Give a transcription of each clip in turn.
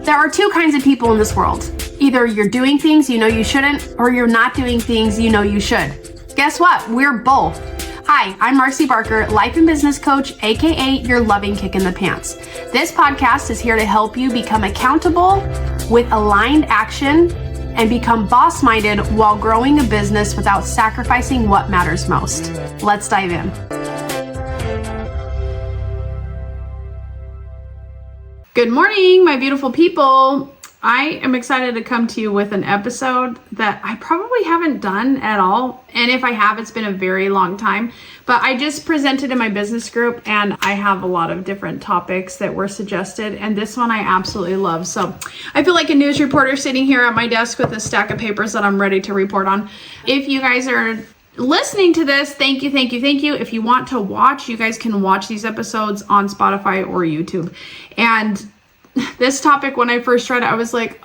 There are two kinds of people in this world. Either you're doing things you know you shouldn't, or you're not doing things you know you should. Guess what? We're both. Hi, I'm Marcy Barker, life and business coach, aka your loving kick in the pants. This podcast is here to help you become accountable with aligned action and become boss-minded while growing a business without sacrificing what matters most. Let's dive in. Good morning, my beautiful people. I am excited to come to you with an episode that I probably haven't done at all. And if I have, it's been a very long time. But I just presented in my business group and I have a lot of different topics that were suggested. And this one I absolutely love. So I feel like a news reporter sitting here at my desk with a stack of papers that I'm ready to report on. If you guys are listening to this, thank you. If you want to watch, you guys can watch these episodes on Spotify or YouTube. And this topic, when I first read it, I was like,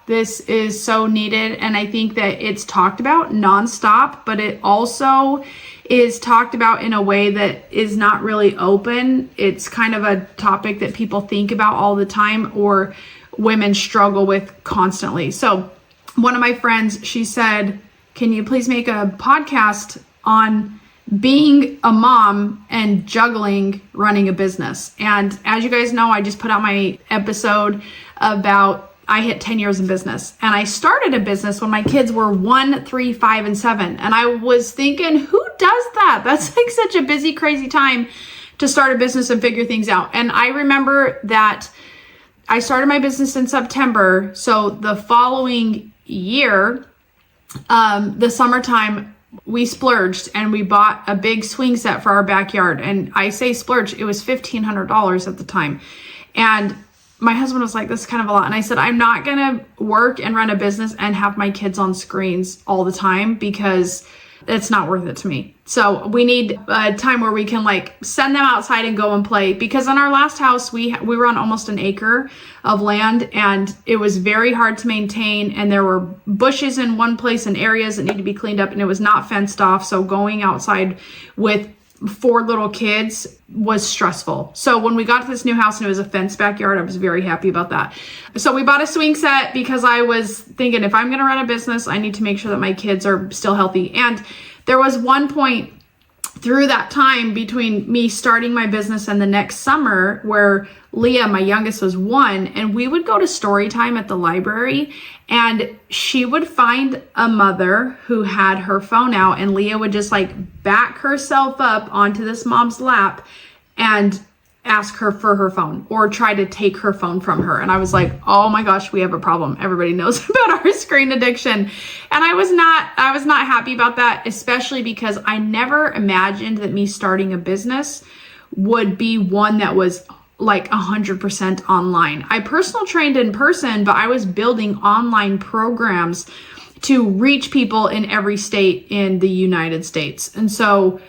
this is so needed. And I think that it's talked about nonstop, but it also is talked about in a way that is not really open. It's kind of a topic that people think about all the time or women struggle with constantly. So one of my friends, she said, can you please make a podcast on being a mom and juggling running a business? And as you guys know, I just put out my episode about I hit 10 years in business, and I started a business when my kids were 1, 3, 5, and 7. And I was thinking, who does that? That's like such a busy, crazy time to start a business and figure things out. And I remember that I started my business in September. So the following year, the summertime, we splurged and we bought a big swing set for our backyard. And I say splurge, it was $1,500 at the time. And my husband was like, this is kind of a lot. And I said, I'm not going to work and run a business and have my kids on screens all the time because it's not worth it to me. So we need a time where we can like send them outside and go and play, because in our last house, we were on almost an acre of land and it was very hard to maintain. And there were bushes in one place and areas that need to be cleaned up, and it was not fenced off. So going outside with 4 little kids was stressful. So when we got to this new house and it was a fenced backyard, I was very happy about that. So we bought a swing set because I was thinking, if I'm going to run a business, I need to make sure that my kids are still healthy. And there was one point through that time between me starting my business and the next summer where Leah, my youngest, was 1, and we would go to story time at the library, and she would find a mother who had her phone out, and Leah would just like back herself up onto this mom's lap and ask her for her phone or try to take her phone from her. And I was like, oh my gosh, we have a problem. Everybody knows about our screen addiction. And I was not happy about that, especially because I never imagined that me starting a business would be one that was like 100% online. I personal trained in person, but I was building online programs to reach people in every state in the United States. And so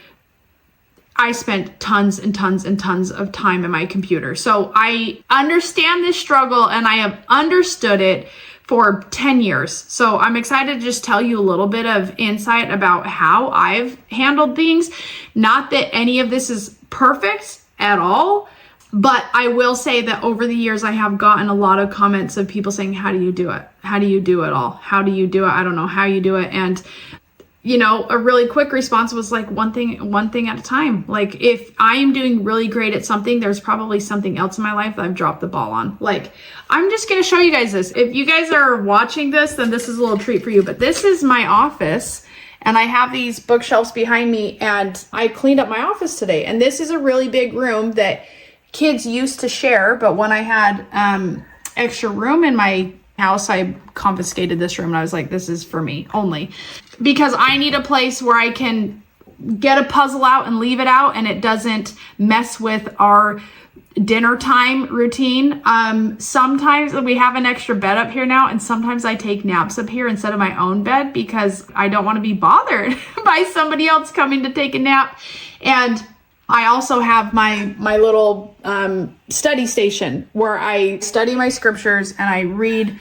I spent tons and tons and tons of time in my computer. So I understand this struggle and I have understood it for 10 years. So I'm excited to just tell you a little bit of insight about how I've handled things. Not that any of this is perfect at all, but I will say that over the years, I have gotten a lot of comments of people saying, how do you do it? How do you do it all? How do you do it? I don't know how you do it. And you know, a really quick response was like one thing at a time. Like if I am doing really great at something, there's probably something else in my life that I've dropped the ball on. Like I'm just going to show you guys this. If you guys are watching this, then this is a little treat for you. But this is my office and I have these bookshelves behind me, and I cleaned up my office today. And this is a really big room that kids used to share. But when I had extra room in my house, I confiscated this room and I was like, this is for me only, because I need a place where I can get a puzzle out and leave it out and it doesn't mess with our dinner time routine. Sometimes we have an extra bed up here now, and sometimes I take naps up here instead of my own bed because I don't want to be bothered by somebody else coming to take a nap. And I also have my little study station where I study my scriptures and I read.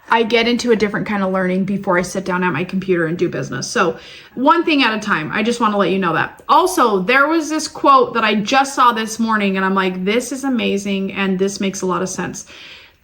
I get into a different kind of learning before I sit down at my computer and do business. So one thing at a time. I just want to let you know that. Also, there was this quote that I just saw this morning and I'm like, this is amazing and this makes a lot of sense.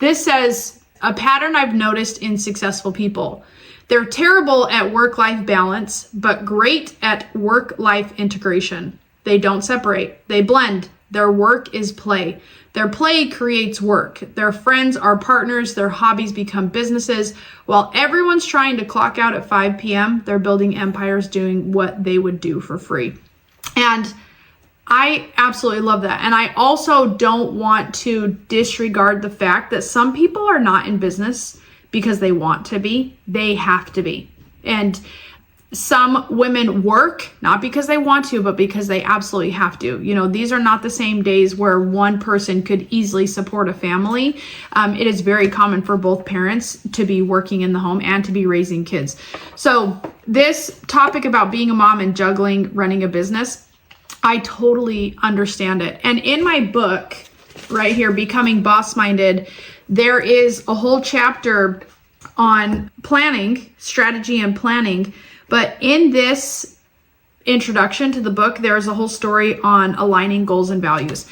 This says, a pattern I've noticed in successful people. They're terrible at work-life balance, but great at work-life integration. They don't separate. They blend. Their work is play. Their play creates work. Their friends are partners. Their hobbies become businesses. While everyone's trying to clock out at 5 p.m., they're building empires doing what they would do for free. And I absolutely love that. And I also don't want to disregard the fact that some people are not in business because they want to be. They have to be. And some women work not because they want to, but because they absolutely have to. You know, these are not the same days where one person could easily support a family. It is very common for both parents to be working in the home and to be raising kids. So this topic about being a mom and juggling, running a business, I totally understand it. And in my book right here, Becoming Boss Minded, there is a whole chapter on planning, strategy and planning. But in this introduction to the book, there's a whole story on aligning goals and values.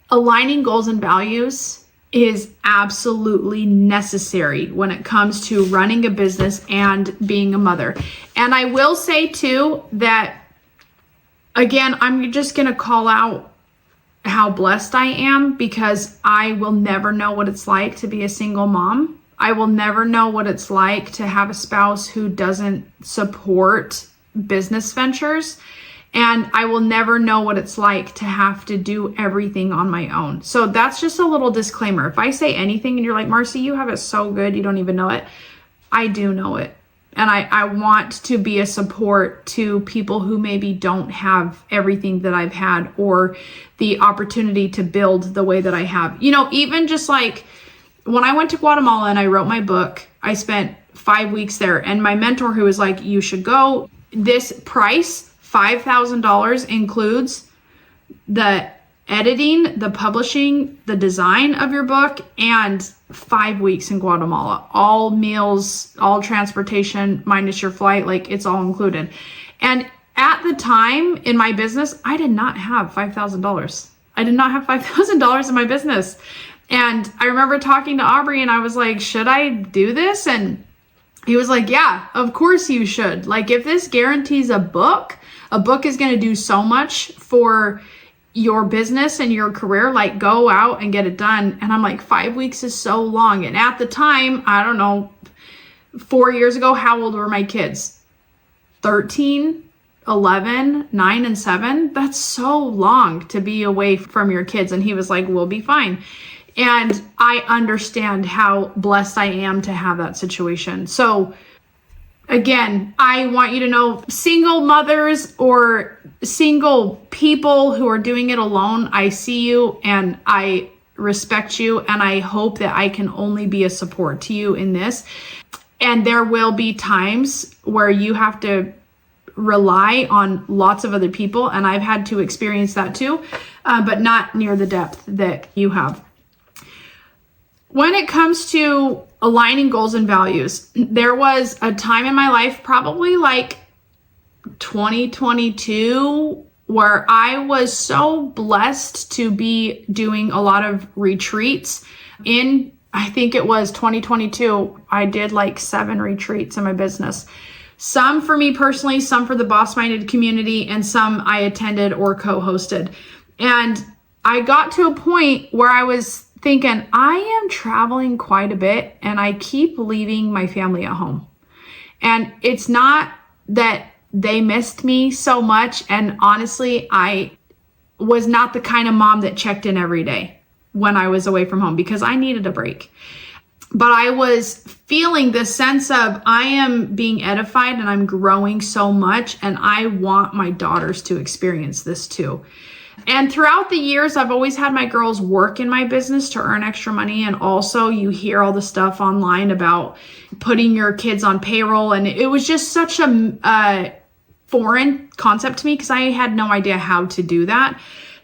Aligning goals and values is absolutely necessary when it comes to running a business and being a mother. And I will say too that, again, I'm just going to call out how blessed I am, because I will never know what it's like to be a single mom. I will never know what it's like to have a spouse who doesn't support business ventures. And I will never know what it's like to have to do everything on my own. So that's just a little disclaimer. If I say anything and you're like, Marcy, you have it so good, you don't even know it. I do know it. And I want to be a support to people who maybe don't have everything that I've had or the opportunity to build the way that I have. You know, even just like when I went to Guatemala and I wrote my book, I spent 5 weeks there. And my mentor, who was like, you should go, this price, $5,000, includes the editing, the publishing, the design of your book, and 5 weeks in Guatemala. All meals, all transportation, minus your flight, like it's all included. And at the time in my business, I did not have $5,000. I did not have $5,000 in my business. And I remember talking to Aubrey and I was like, should I do this? And he was like, yeah, of course you should. Like, if this guarantees a book is going to do so much for your business and your career, like go out and get it done. And I'm like, 5 weeks is so long. And at the time, I don't know, 4 years ago, how old were my kids? 13, 11, 9, and 7. That's so long to be away from your kids. And he was like, we'll be fine. And I understand how blessed I am to have that situation. So again, I want you to know, single mothers or single people who are doing it alone, I see you and I respect you, and I hope that I can only be a support to you in this. And there will be times where you have to rely on lots of other people, and I've had to experience that too, but not near the depth that you have. When it comes to aligning goals and values, there was a time in my life, probably like 2022, where I was so blessed to be doing a lot of retreats. In, I think it was 2022, I did like 7 retreats in my business. Some for me personally, some for the Boss Minded community, and some I attended or co-hosted. And I got to a point where I was thinking, I am traveling quite a bit and I keep leaving my family at home. And it's not that they missed me so much. And honestly, I was not the kind of mom that checked in every day when I was away from home, because I needed a break. But I was feeling this sense of, I am being edified and I'm growing so much, and I want my daughters to experience this too. And throughout the years, I've always had my girls work in my business to earn extra money. And also you hear all the stuff online about putting your kids on payroll. And it was just such a foreign concept to me, because I had no idea how to do that.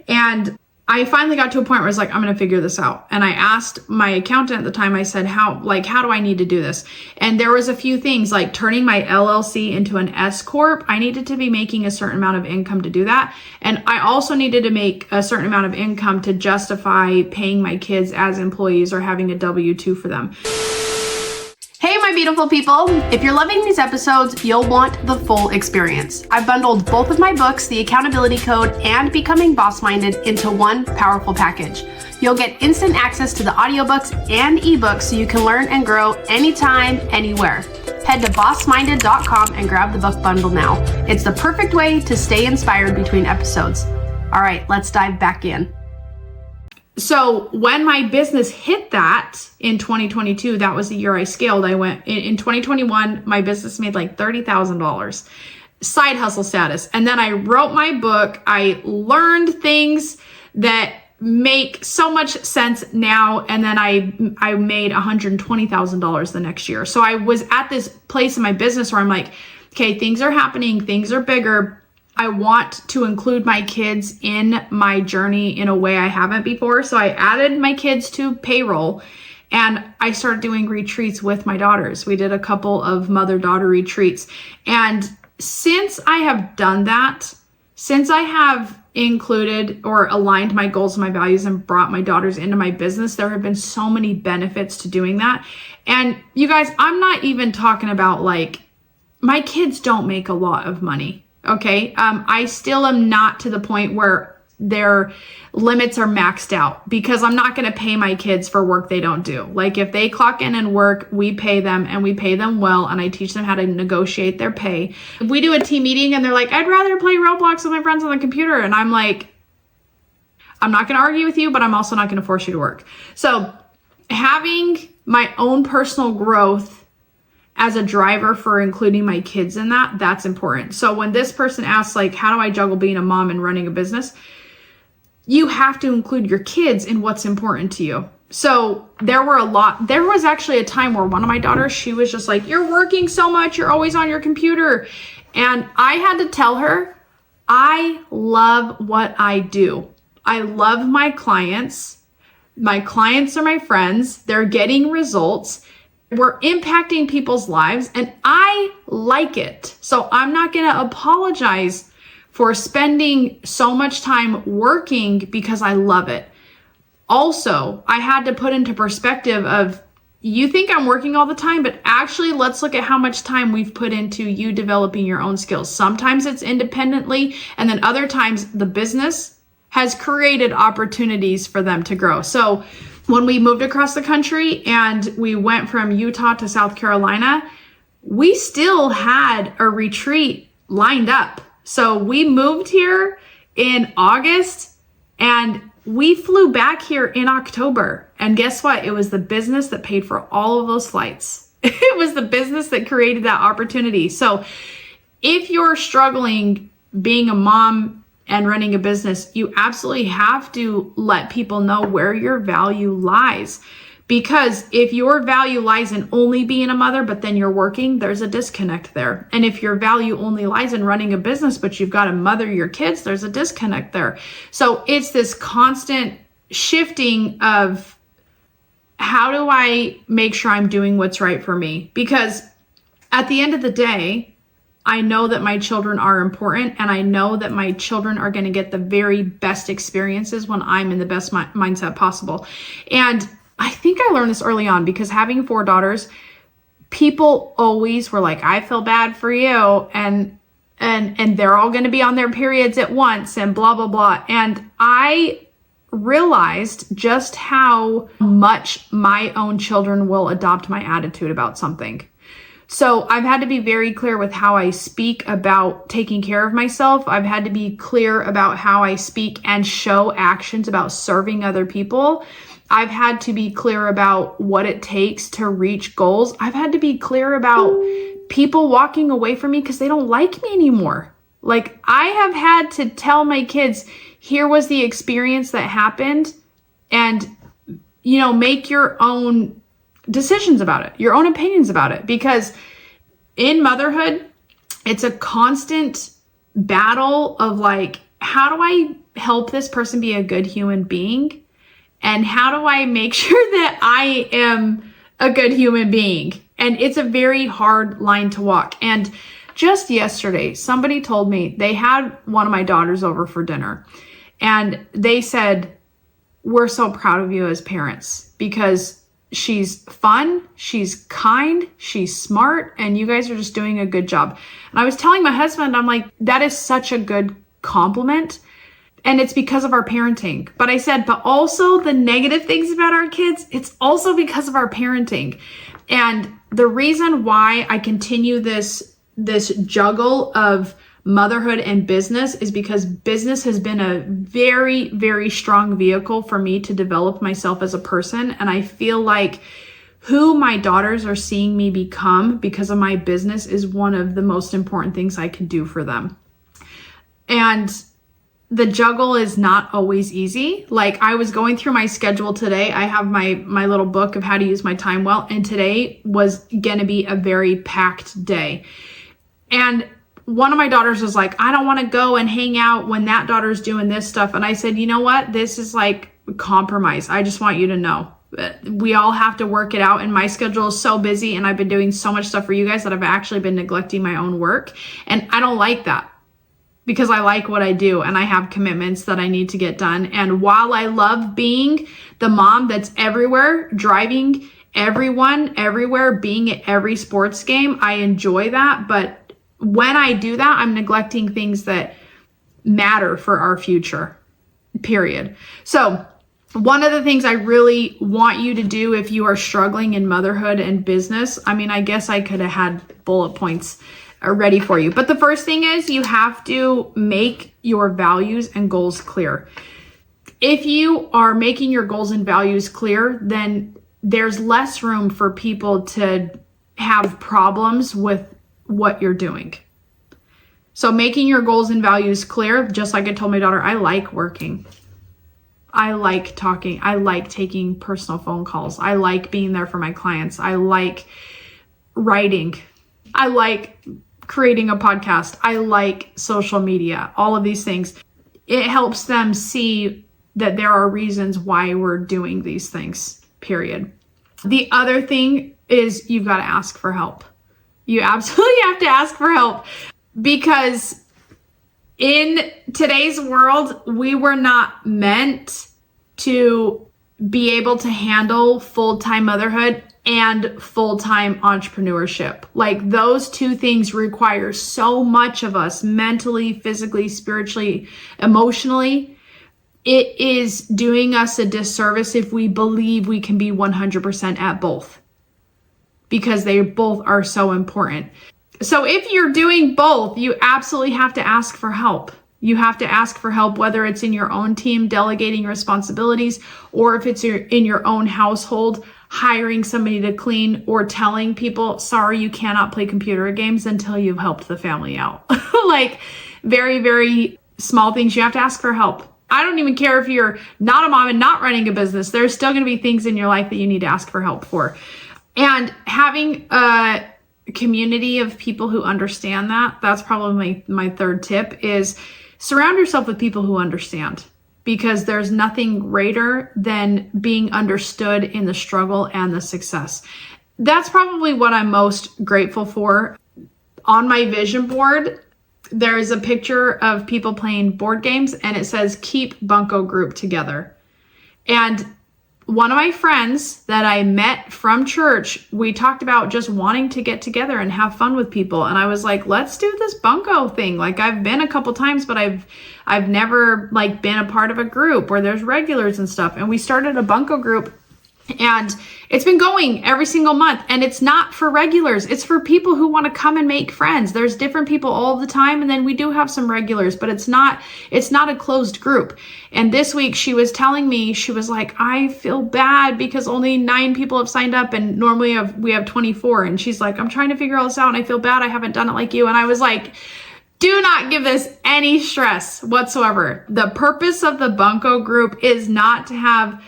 And I finally got to a point where I was like, I'm going to figure this out. And I asked my accountant at the time, I said, how do I need to do this? And there was a few things like turning my LLC into an S Corp. I needed to be making a certain amount of income to do that. And I also needed to make a certain amount of income to justify paying my kids as employees or having a W-2 for them. Hey, my beautiful people. If you're loving these episodes, you'll want the full experience. I've bundled both of my books, The Accountability Code and Becoming Boss Minded, into one powerful package. You'll get instant access to the audiobooks and ebooks so you can learn and grow anytime, anywhere. Head to bossminded.com and grab the book bundle now. It's the perfect way to stay inspired between episodes. All right, let's dive back in. So when my business hit that in 2022, that was the year I scaled. I went in 2021, my business made like $30,000 side hustle status. And then I wrote my book. I learned things that make so much sense now. And then I made $120,000 the next year. So I was at this place in my business where I'm like, okay, things are happening. Things are bigger. I want to include my kids in my journey in a way I haven't before. So I added my kids to payroll and I started doing retreats with my daughters. We did a couple of mother-daughter retreats. And since I have done that, since I have included or aligned my goals and my values and brought my daughters into my business, there have been so many benefits to doing that. And you guys, I'm not even talking about like, my kids don't make a lot of money. Okay. I still am not to the point where their limits are maxed out because I'm not going to pay my kids for work they don't do. Like if they clock in and work, we pay them and we pay them well. And I teach them how to negotiate their pay. If we do a team meeting and they're like, I'd rather play Roblox with my friends on the computer. And I'm like, I'm not going to argue with you, but I'm also not going to force you to work. So having my own personal growth as a driver for including my kids in that, that's important. So when this person asks like, how do I juggle being a mom and running a business? You have to include your kids in what's important to you. So there was actually a time where one of my daughters, she was just like, you're working so much, you're always on your computer. And I had to tell her, I love what I do. I love my clients. My clients are my friends. They're getting results. We're impacting people's lives and I like it. So I'm not going to apologize for spending so much time working because I love it. Also, I had to put into perspective of, you think I'm working all the time, but actually let's look at how much time we've put into you developing your own skills. Sometimes it's independently, and then other times the business has created opportunities for them to grow. So when we moved across the country and we went from Utah to South Carolina, we still had a retreat lined up. So we moved here in August and we flew back here in October. And guess what? It was the business that paid for all of those flights. It was the business that created that opportunity. So if you're struggling being a mom and running a business, you absolutely have to let people know where your value lies. Because if your value lies in only being a mother, but then you're working, there's a disconnect there. And if your value only lies in running a business, but you've got to mother your kids, there's a disconnect there. So it's this constant shifting of how do I make sure I'm doing what's right for me? Because at the end of the day, I know that my children are important and I know that my children are going to get the very best experiences when I'm in the best mindset possible. And I think I learned this early on because having 4 daughters, people always were like, I feel bad for you. And they're all going to be on their periods at once and blah, blah, blah. And I realized just how much my own children will adopt my attitude about something. So I've had to be very clear with how I speak about taking care of myself. I've had to be clear about how I speak and show actions about serving other people. I've had to be clear about what it takes to reach goals. I've had to be clear about people walking away from me because they don't like me anymore. Like I have had to tell my kids, here was the experience that happened and, make your own decisions about it, your own opinions about it, because in motherhood, it's a constant battle of like, how do I help this person be a good human being? And how do I make sure that I am a good human being? And it's a very hard line to walk. And just yesterday, somebody told me they had one of my daughters over for dinner, and they said, we're so proud of you as parents because she's fun, she's kind, she's smart, and you guys are just doing a good job. And I was telling my husband, I'm like, that is such a good compliment. And it's because of our parenting. But I said, but also the negative things about our kids, it's also because of our parenting. And the reason why I continue this juggle of motherhood and business is because business has been a very, very strong vehicle for me to develop myself as a person. And I feel like who my daughters are seeing me become because of my business is one of the most important things I can do for them. And the juggle is not always easy. Like, I was going through my schedule today. I have my little book of how to use my time well. And today was going to be a very packed day. And one of my daughters was like, I don't want to go and hang out when that daughter's doing this stuff. And I said, you know what? This is like compromise. I just want you to know. We all have to work it out. And my schedule is so busy and I've been doing so much stuff for you guys that I've actually been neglecting my own work. And I don't like that because I like what I do and I have commitments that I need to get done. And while I love being the mom that's everywhere, driving everyone everywhere, being at every sports game, I enjoy that. But when I do that, I'm neglecting things that matter for our future, period. So one of the things I really want you to do if you are struggling in motherhood and business, I mean, I guess I could have had bullet points ready for you. But the first thing is you have to make your values and goals clear. If you are making your goals and values clear, then there's less room for people to have problems with what you're doing. So making your goals and values clear, just like I told my daughter, I like working. I like talking. I like taking personal phone calls. I like being there for my clients. I like writing. I like creating a podcast. I like social media, all of these things. It helps them see that there are reasons why we're doing these things, period. The other thing is you've got to ask for help. You absolutely have to ask for help because in today's world, we were not meant to be able to handle full-time motherhood and full-time entrepreneurship. Like, those two things require so much of us mentally, physically, spiritually, emotionally. It is doing us a disservice if we believe we can be 100% at both, because they both are so important. So if you're doing both, you absolutely have to ask for help. You have to ask for help, whether it's in your own team, delegating responsibilities, or if it's in your own household, hiring somebody to clean, or telling people, sorry, you cannot play computer games until you've helped the family out. Like, very, very small things. You have to ask for help. I don't even care if you're not a mom and not running a business. There's still going to be things in your life that you need to ask for help for. And having a community of people who understand that's probably my third tip, is surround yourself with people who understand, because there's nothing greater than being understood in the struggle and the success. That's probably what I'm most grateful for. On my vision board, there is a picture of people playing board games and it says, keep Bunko Group together. And one of my friends that I met from church, we talked about just wanting to get together and have fun with people. And I was like, let's do this Bunko thing. Like, I've been a couple times, but I've never like been a part of a group where there's regulars and stuff. And we started a Bunko group, and it's been going every single month. And it's not for regulars. It's for people who want to come and make friends. There's different people all the time. And then we do have some regulars, but it's not a closed group. And this week she was telling me, she was like, I feel bad because only 9 people have signed up and normally we have 24. And she's like, I'm trying to figure all this out and I feel bad. I haven't done it like you. And I was like, do not give this any stress whatsoever. The purpose of the Bunko group is not to have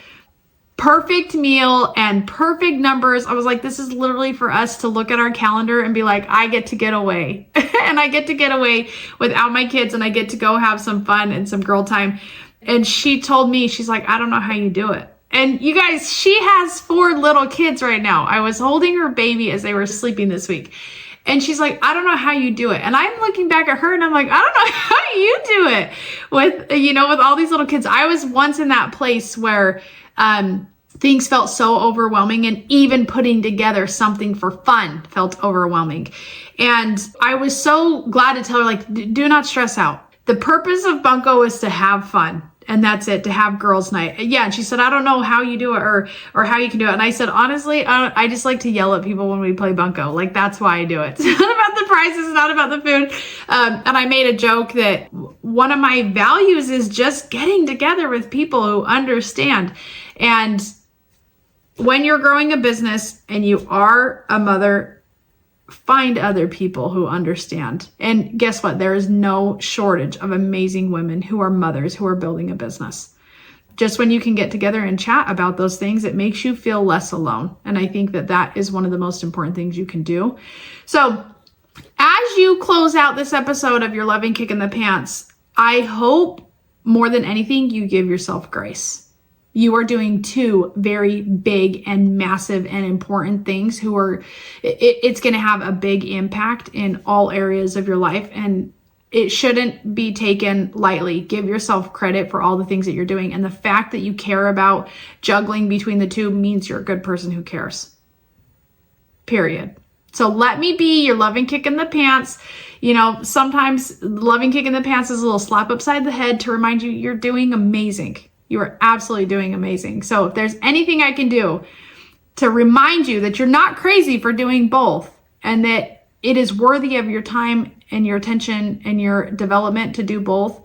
perfect meal and perfect numbers. I was like, this is literally for us to look at our calendar and be like, I get to get away and I get to get away without my kids and I get to go have some fun and some girl time. And she told me, she's like, I don't know how you do it. And you guys, she has 4 little kids right now. I was holding her baby as they were sleeping this week. And she's like, I don't know how you do it. And I'm looking back at her and I'm like, I don't know how you do it with all these little kids. I was once in that place where things felt so overwhelming, and even putting together something for fun felt overwhelming. And I was so glad to tell her, like, do not stress out. The purpose of Bunko is to have fun. And that's it, to have girls' night. Yeah, and she said, I don't know how you do it or how you can do it. And I said, honestly, I just like to yell at people when we play Bunko. Like, that's why I do it. It's not about the prizes, it's not about the food. And I made a joke that one of my values is just getting together with people who understand. And when you're growing a business and you are a mother, find other people who understand. And guess what? There is no shortage of amazing women who are mothers who are building a business. Just when you can get together and chat about those things, it makes you feel less alone. And I think that that is one of the most important things you can do. So as you close out this episode of Your Loving Kick in the Pants, I hope more than anything, you give yourself grace. You are doing 2 very big and massive and important things it's going to have a big impact in all areas of your life, and it shouldn't be taken lightly. Give yourself credit for all the things that you're doing. And the fact that you care about juggling between the 2 means you're a good person who cares. Period. So let me be your loving kick in the pants. Sometimes loving kick in the pants is a little slap upside the head to remind you you're doing amazing. You are absolutely doing amazing. So if there's anything I can do to remind you that you're not crazy for doing both, and that it is worthy of your time and your attention and your development to do both,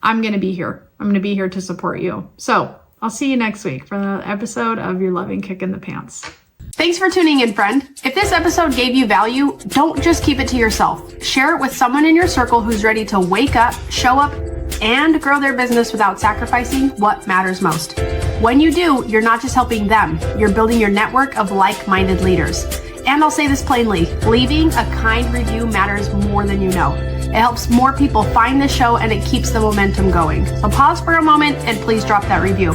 I'm going to be here. I'm going to be here to support you. So I'll see you next week for another episode of Your Loving Kick in the Pants. Thanks for tuning in, friend. If this episode gave you value, don't just keep it to yourself. Share it with someone in your circle who's ready to wake up, show up, and grow their business without sacrificing what matters most. When you do, you're not just helping them, you're building your network of like-minded leaders. And I'll say this plainly, leaving a kind review matters more than you know. It helps more people find the show and it keeps the momentum going. So pause for a moment and please drop that review.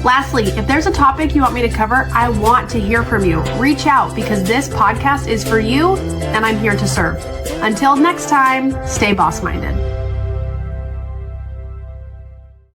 Lastly, if there's a topic you want me to cover, I want to hear from you. Reach out, because this podcast is for you and I'm here to serve. Until next time, stay boss-minded.